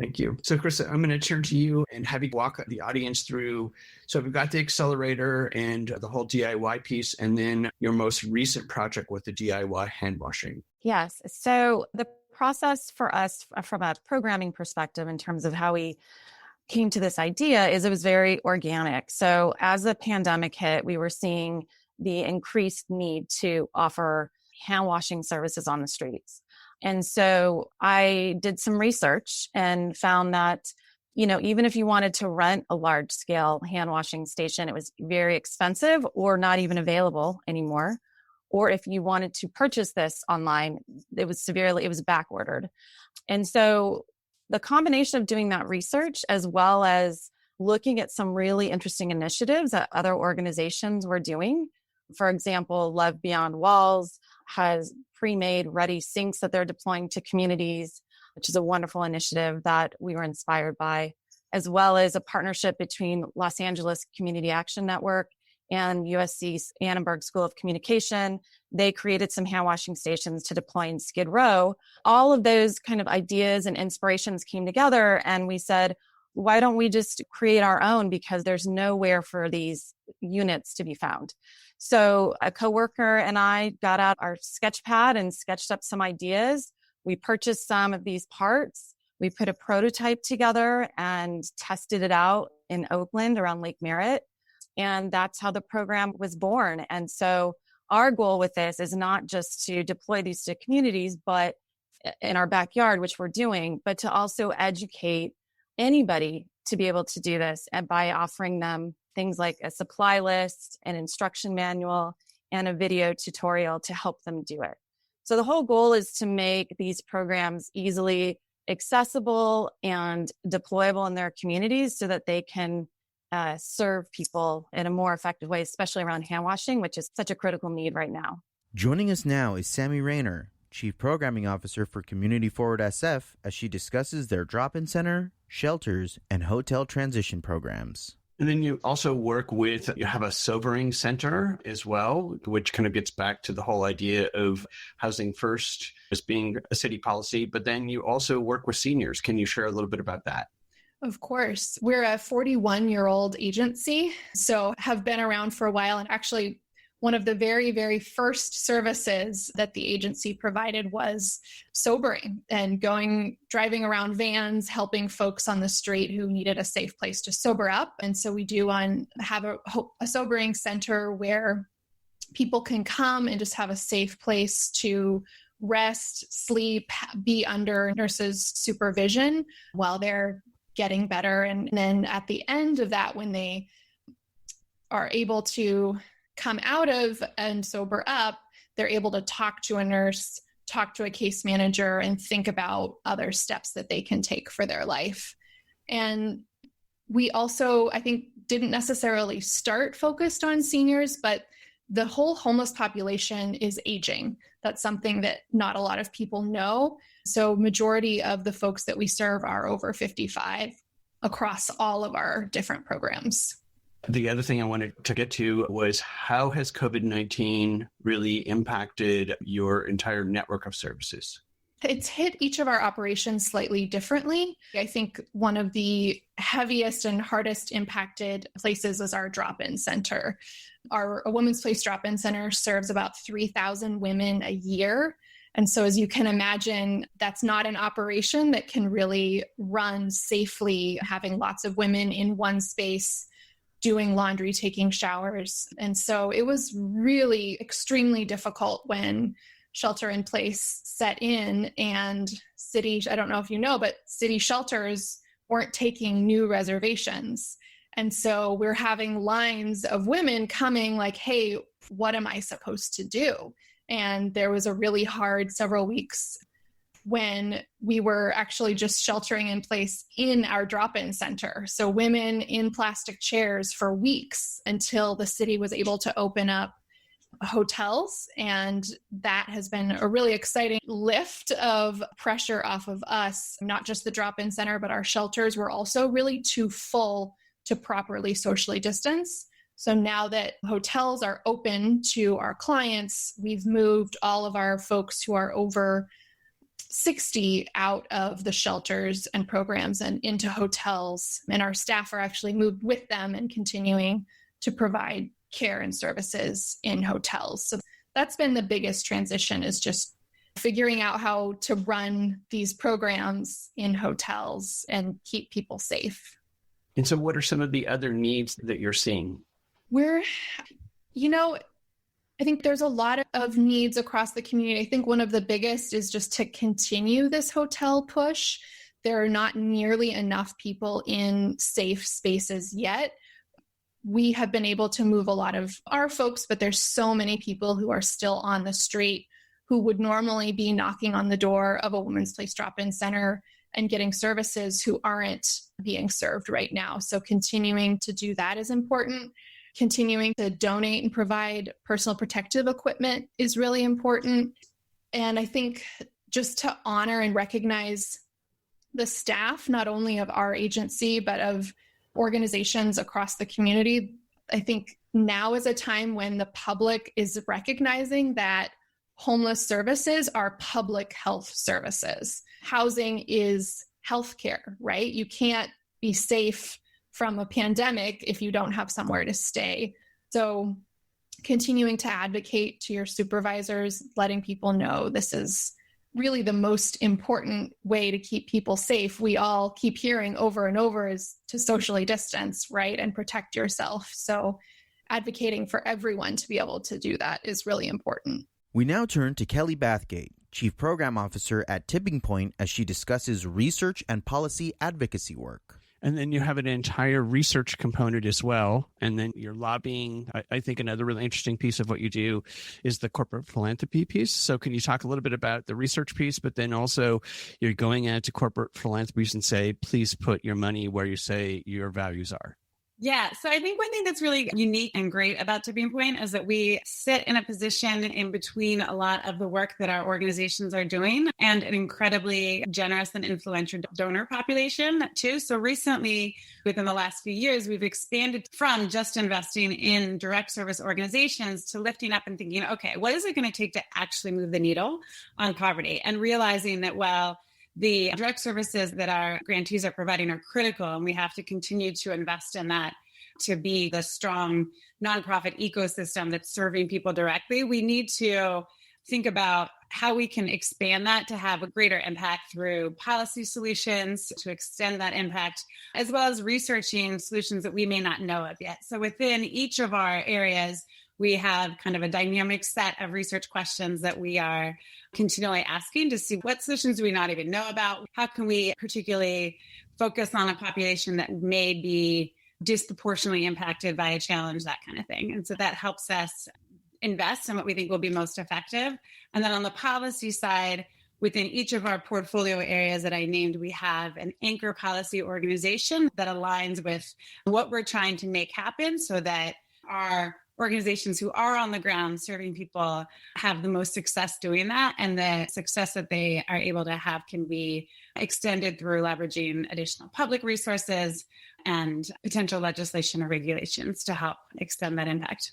Thank you. So, Chris, I'm going to turn to you and have you walk the audience through. So we've got the accelerator and the whole DIY piece, and then your most recent project with the DIY hand washing. Yes. So the process for us from a programming perspective in terms of how we came to this idea is it was very organic. So as the pandemic hit, we were seeing the increased need to offer hand washing services on the streets. And so I did some research and found that, even if you wanted to rent a large scale hand washing station, it was very expensive or not even available anymore. Or if you wanted to purchase this online, it was back ordered. And so the combination of doing that research, as well as looking at some really interesting initiatives that other organizations were doing. For example, Love Beyond Walls has pre-made ready sinks that they're deploying to communities, which is a wonderful initiative that we were inspired by, as well as a partnership between Los Angeles Community Action Network and USC's Annenberg School of Communication. They created some hand washing stations to deploy in Skid Row. All of those kind of ideas and inspirations came together, and we said, why don't we just create our own, because there's nowhere for these units to be found. So a coworker and I got out our sketch pad and sketched up some ideas. We purchased some of these parts. We put a prototype together and tested it out in Oakland around Lake Merritt. And that's how the program was born. And so our goal with this is not just to deploy these to communities, but in our backyard, which we're doing, but to also educate anybody to be able to do this, and by offering them things like a supply list, an instruction manual, and a video tutorial to help them do it. So the whole goal is to make these programs easily accessible and deployable in their communities so that they can serve people in a more effective way, especially around hand washing, which is such a critical need right now. Joining us now is Sammy Rayner, Chief Programming Officer for Community Forward SF, as she discusses their drop-in center, shelters, and hotel transition programs. And then you also you have a sobering center as well, which kind of gets back to the whole idea of housing first as being a city policy. But then you also work with seniors. Can you share a little bit about that? Of course. We're a 41-year-old agency, so have been around for a while. And actually, one of the very, very first services that the agency provided was sobering and driving around vans, helping folks on the street who needed a safe place to sober up. And so we have a sobering center where people can come and just have a safe place to rest, sleep, be under nurses' supervision while they're getting better. And then at the end of that, when they are able to come out of and sober up, they're able to talk to a nurse, talk to a case manager, and think about other steps that they can take for their life. And we also, I think, didn't necessarily start focused on seniors, but the whole homeless population is aging. That's something that not a lot of people know. So majority of the folks that we serve are over 55 across all of our different programs. The other thing I wanted to get to was how has COVID-19 really impacted your entire network of services? It's hit each of our operations slightly differently. I think one of the heaviest and hardest impacted places is our drop-in center. Our Women's Place drop-in center serves about 3,000 women a year. And so as you can imagine, that's not an operation that can really run safely, having lots of women in one space, doing laundry, taking showers. And so it was really extremely difficult when shelter in place set in and I don't know if you know, but city shelters weren't taking new reservations. And so we're having lines of women coming like, hey, what am I supposed to do? And there was a really hard several weeks when we were actually just sheltering in place in our drop-in center. So women in plastic chairs for weeks until the city was able to open up hotels. And that has been a really exciting lift of pressure off of us. Not just the drop-in center, but our shelters were also really too full to properly socially distance. So now that hotels are open to our clients, we've moved all of our folks who are over 60 out of the shelters and programs and into hotels. And our staff are actually moved with them and continuing to provide care and services in hotels. So that's been the biggest transition, is just figuring out how to run these programs in hotels and keep people safe. And so what are some of the other needs that you're seeing? I think there's a lot of needs across the community. I think one of the biggest is just to continue this hotel push. There are not nearly enough people in safe spaces yet. We have been able to move a lot of our folks, but there's so many people who are still on the street who would normally be knocking on the door of a Women's Place drop-in center and getting services who aren't being served right now. So continuing to do that is important. Continuing to donate and provide personal protective equipment is really important. And I think just to honor and recognize the staff, not only of our agency, but of organizations across the community. I think now is a time when the public is recognizing that homeless services are public health services. Housing is healthcare, right? You can't be safe from a pandemic if you don't have somewhere to stay. So continuing to advocate to your supervisors, letting people know this is really the most important way to keep people safe. We all keep hearing over and over is to socially distance, right? And protect yourself. So advocating for everyone to be able to do that is really important. We now turn to Kelly Bathgate, Chief Program Officer at Tipping Point, as she discusses research and policy advocacy work. And then you have an entire research component as well. And then you're lobbying. I think another really interesting piece of what you do is the corporate philanthropy piece. So can you talk a little bit about the research piece, but then also you're going out to corporate philanthropies and say, please put your money where you say your values are? Yeah. So I think one thing that's really unique and great about Tipping Point is that we sit in a position in between a lot of the work that our organizations are doing and an incredibly generous and influential donor population too. So recently, within the last few years, we've expanded from just investing in direct service organizations to lifting up and thinking, okay, what is it going to take to actually move the needle on poverty? And realizing that, well, the direct services that our grantees are providing are critical, and we have to continue to invest in that to be the strong nonprofit ecosystem that's serving people directly. We need to think about how we can expand that to have a greater impact through policy solutions to extend that impact, as well as researching solutions that we may not know of yet. So within each of our areas, we have kind of a dynamic set of research questions that we are continually asking to see what solutions do we not even know about. How can we particularly focus on a population that may be disproportionately impacted by a challenge, that kind of thing. And so that helps us invest in what we think will be most effective. And then on the policy side, within each of our portfolio areas that I named, we have an anchor policy organization that aligns with what we're trying to make happen so that our organizations who are on the ground serving people have the most success doing that. And the success that they are able to have can be extended through leveraging additional public resources and potential legislation or regulations to help extend that impact.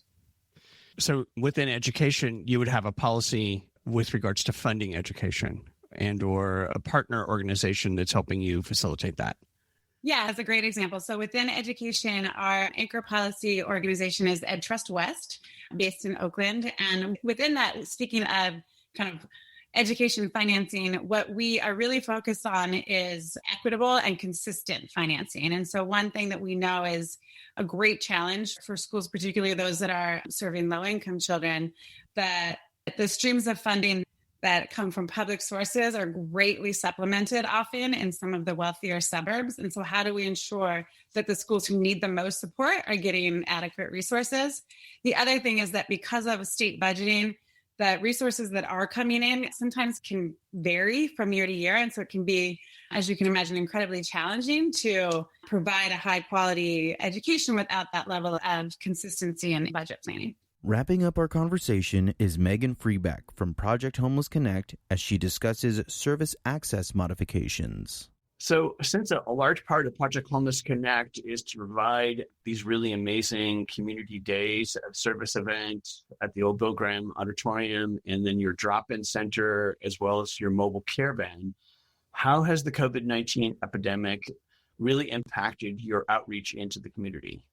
So within education, you would have a policy with regards to funding education and or a partner organization that's helping you facilitate that. Yeah, that's a great example. So within education, our anchor policy organization is EdTrust West, based in Oakland. And within that, speaking of kind of education financing, what we are really focused on is equitable and consistent financing. And so one thing that we know is a great challenge for schools, particularly those that are serving low-income children, that the streams of funding that come from public sources are greatly supplemented often in some of the wealthier suburbs. And so how do we ensure that the schools who need the most support are getting adequate resources? The other thing is that because of state budgeting, the resources that are coming in sometimes can vary from year to year. And so it can be, as you can imagine, incredibly challenging to provide a high quality education without that level of consistency in budget planning. Wrapping up our conversation is Megan Freeback from Project Homeless Connect as she discusses service access modifications. So since a large part of Project Homeless Connect is to provide these really amazing community days of service events at the old Bill Graham Auditorium and then your drop-in center as well as your mobile care van, how has the COVID-19 epidemic really impacted your outreach into the community?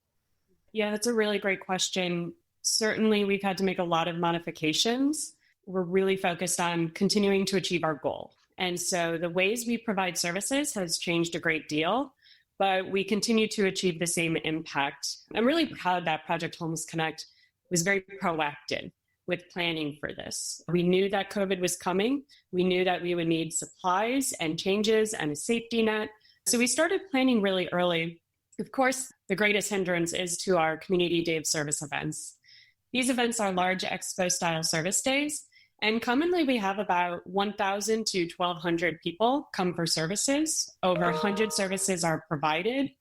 Yeah, that's a really great question. Certainly, we've had to make a lot of modifications. We're really focused on continuing to achieve our goal. And so the ways we provide services has changed a great deal, but we continue to achieve the same impact. I'm really proud that Project Homeless Connect was very proactive with planning for this. We knew that COVID was coming. We knew that we would need supplies and changes and a safety net. So we started planning really early. Of course, the greatest hindrance is to our Community Day of Service events. These events are large expo-style service days, and commonly we have about 1,000 to 1,200 people come for services. Over 100 services are provided,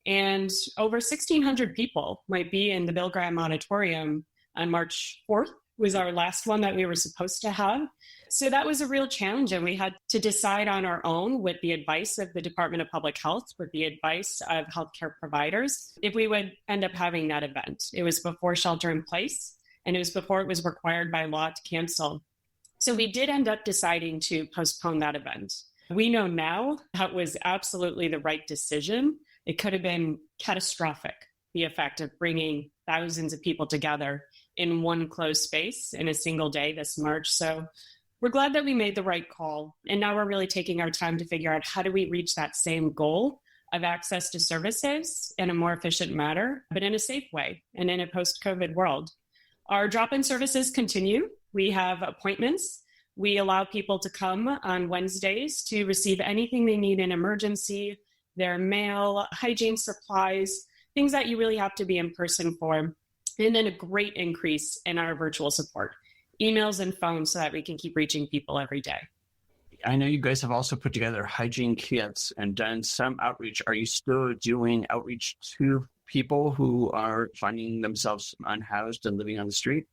and over 1,600 people might be in the Bill Graham Auditorium on March 4th was our last one that we were supposed to have. So that was a real challenge, and we had to decide on our own with the advice of the Department of Public Health, with the advice of healthcare providers, if we would end up having that event. It was before shelter in place, and it was before it was required by law to cancel. So we did end up deciding to postpone that event. We know now that was absolutely the right decision. It could have been catastrophic, the effect of bringing thousands of people together in one closed space in a single day this March. So we're glad that we made the right call. And now we're really taking our time to figure out how do we reach that same goal of access to services in a more efficient manner, but in a safe way and in a post-COVID world. Our drop-in services continue. We have appointments. We allow people to come on Wednesdays to receive anything they need in emergency, their mail, hygiene supplies, things that you really have to be in person for. And then a great increase in our virtual support, emails and phones so that we can keep reaching people every day. I know you guys have also put together hygiene kits and done some outreach. Are you still doing outreach to people who are finding themselves unhoused and living on the street?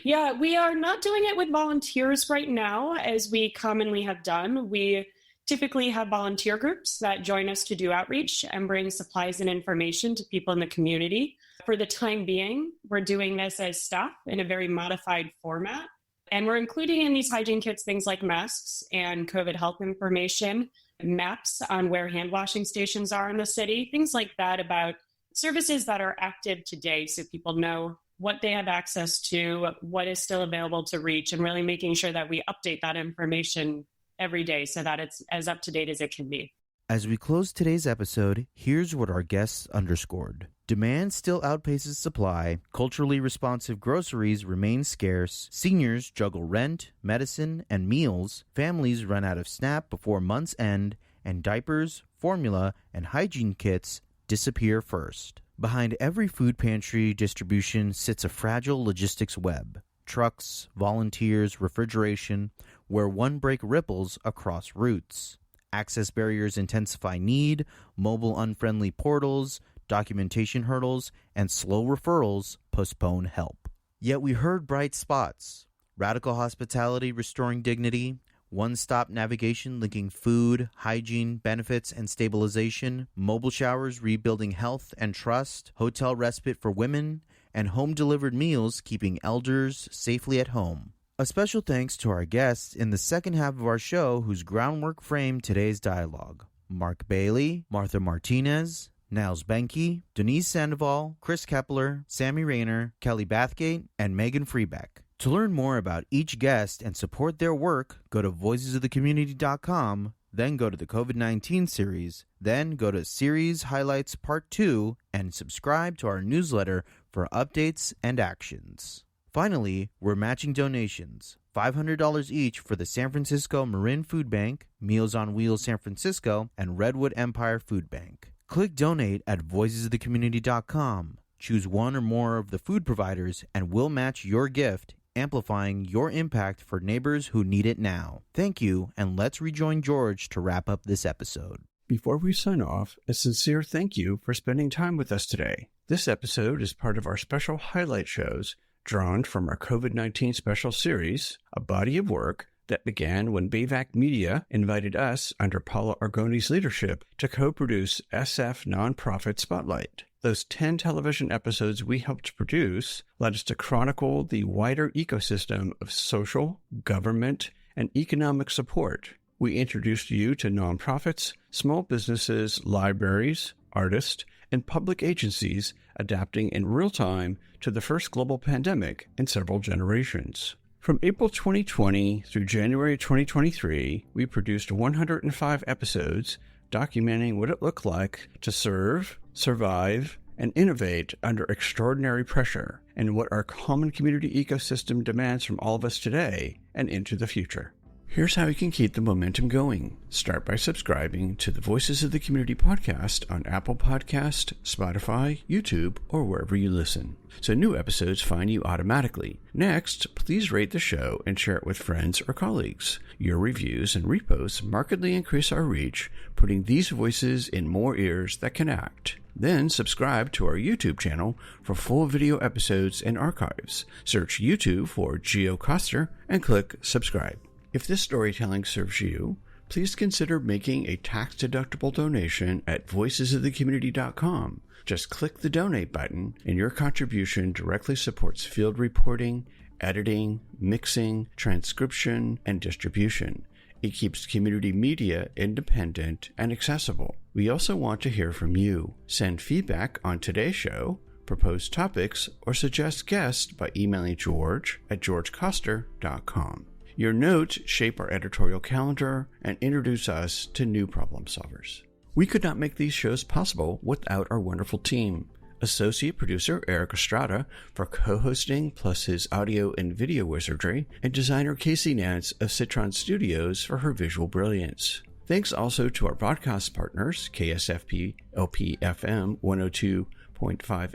Yeah, we are not doing it with volunteers right now, as we commonly have done. We typically have volunteer groups that join us to do outreach and bring supplies and information to people in the community. For the time being, we're doing this as staff in a very modified format. And we're including in these hygiene kits things like masks and COVID health information, maps on where hand washing stations are in the city, things like that about services that are active today so people know what they have access to, what is still available to reach, and really making sure that we update that information every day so that it's as up to date as it can be. As we close today's episode, here's what our guests underscored. Demand still outpaces supply, culturally responsive groceries remain scarce, seniors juggle rent, medicine, and meals, families run out of SNAP before month's end, and diapers, formula, and hygiene kits disappear first. Behind every food pantry distribution sits a fragile logistics web. Trucks, volunteers, refrigeration, where one break ripples across routes. Access barriers intensify need, mobile unfriendly portals, documentation hurdles, and slow referrals postpone help. Yet we heard bright spots. Radical hospitality restoring dignity, one-stop navigation linking food, hygiene, benefits, and stabilization, mobile showers rebuilding health and trust, hotel respite for women, and home-delivered meals keeping elders safely at home. A special thanks to our guests in the second half of our show whose groundwork framed today's dialogue. Mark Bailey, Martha Martinez, Niles Benke, Denise Sandoval, Chris Kepler, Sammy Rayner, Kelly Bathgate, and Megan Freebeck. To learn more about each guest and support their work, go to voicesofthecommunity.com, then go to the COVID-19 series, then go to Series Highlights Part 2, and subscribe to our newsletter for updates and actions. Finally, we're matching donations, $500 each for the San Francisco Marin Food Bank, Meals on Wheels San Francisco, and Redwood Empire Food Bank. Click Donate at voicesofthecommunity.com. Choose one or more of the food providers, and we'll match your gift, amplifying your impact for neighbors who need it now. Thank you, and let's rejoin George to wrap up this episode. Before we sign off, a sincere thank you for spending time with us today. This episode is part of our special highlight shows drawn from our COVID-19 special series, a body of work that began when Bayvac Media invited us, under Paula Argoni's leadership, to co-produce SF Nonprofit Spotlight. Those 10 television episodes we helped produce led us to chronicle the wider ecosystem of social, government, and economic support. We introduced you to nonprofits, small businesses, libraries, artists, and public agencies adapting in real time to the first global pandemic in several generations. From April 2020 through January 2023, we produced 105 episodes documenting what it looked like to serve, survive, and innovate under extraordinary pressure, and what our common community ecosystem demands from all of us today and into the future. Here's how you can keep the momentum going. Start by subscribing to the Voices of the Community podcast on Apple Podcast, Spotify, YouTube, or wherever you listen, so new episodes find you automatically. Next, please rate the show and share it with friends or colleagues. Your reviews and reposts markedly increase our reach, putting these voices in more ears that can act. Then subscribe to our YouTube channel for full video episodes and archives. Search YouTube for Geo Coster and click subscribe. If this storytelling serves you, please consider making a tax-deductible donation at voicesofthecommunity.com. Just click the donate button, and your contribution directly supports field reporting, editing, mixing, transcription, and distribution. It keeps community media independent and accessible. We also want to hear from you. Send feedback on today's show, propose topics, or suggest guests by emailing George at georgecoster.com. Your notes shape our editorial calendar and introduce us to new problem solvers. We could not make these shows possible without our wonderful team. Associate producer Eric Estrada for co-hosting plus his audio and video wizardry, and designer Casey Nance of Citron Studios for her visual brilliance. Thanks also to our broadcast partners, KSFP LP FM 102.5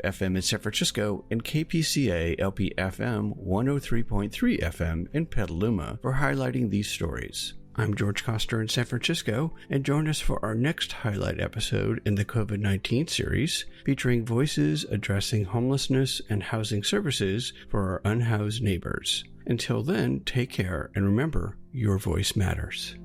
FM in San Francisco and KPCA LP FM 103.3 FM in Petaluma, for highlighting these stories. I'm George Coster in San Francisco, and join us for our next highlight episode in the COVID-19 series, featuring voices addressing homelessness and housing services for our unhoused neighbors. Until then, take care and remember, your voice matters.